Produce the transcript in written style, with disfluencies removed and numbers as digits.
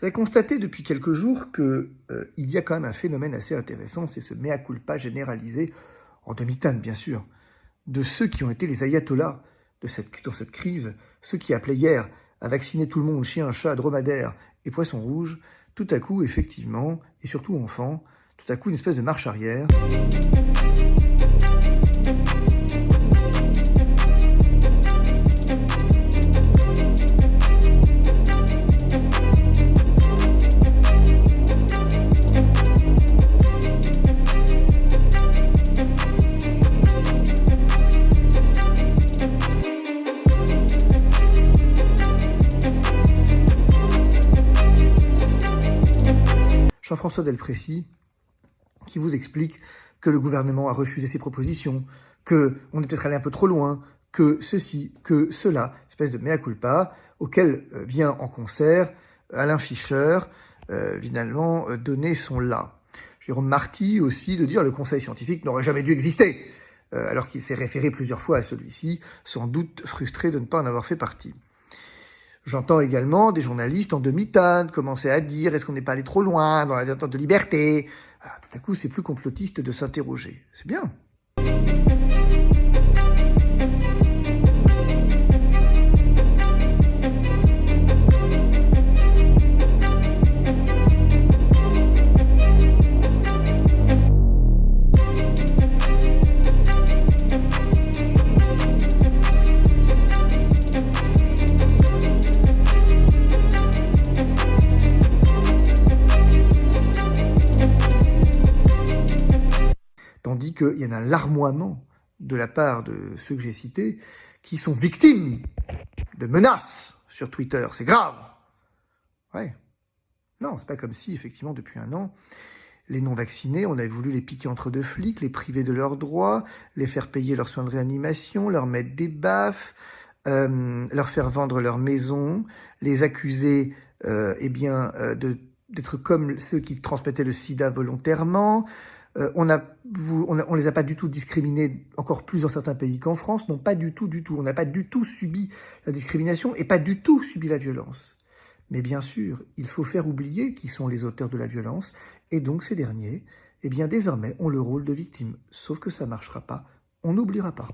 Vous avez constaté depuis quelques jours qu'il y a quand même un phénomène assez intéressant, c'est ce mea culpa généralisé, en demi-teinte bien sûr, de ceux qui ont été les ayatollahs dans cette crise, ceux qui appelaient hier à vacciner tout le monde, chiens, chats, dromadaires et poissons rouges, tout à coup, effectivement, et surtout enfants, tout à coup une espèce de marche arrière. Jean-François Delfrécy, qui vous explique que le gouvernement a refusé ses propositions, qu'on est peut-être allé un peu trop loin, que ceci, que cela, espèce de mea culpa, auquel vient en concert Alain Fischer, finalement, donner son la. Jérôme Marty aussi de dire le conseil scientifique n'aurait jamais dû exister, alors qu'il s'est référé plusieurs fois à celui-ci, sans doute frustré de ne pas en avoir fait partie. J'entends également des journalistes en demi-teinte commencer à dire « est-ce qu'on n'est pas allé trop loin dans la détente de liberté ?» Tout à coup, c'est plus complotiste de s'interroger. C'est bien. Tandis qu'il y en a un larmoiement de la part de ceux que j'ai cités qui sont victimes de menaces sur Twitter. C'est grave. Ouais. Non, c'est pas comme si, effectivement, depuis un an, les non-vaccinés, on avait voulu les piquer entre deux flics, les priver de leurs droits, les faire payer leurs soins de réanimation, leur mettre des baffes, leur faire vendre leur maison, les accuser d'être comme ceux qui transmettaient le sida volontairement. On les a pas du tout discriminés, encore plus dans certains pays qu'en France, non pas du tout. On n'a pas du tout subi la discrimination et pas du tout subi la violence. Mais bien sûr, il faut faire oublier qui sont les auteurs de la violence, et donc ces derniers, eh bien désormais, ont le rôle de victime. Sauf que ça marchera pas, on n'oubliera pas.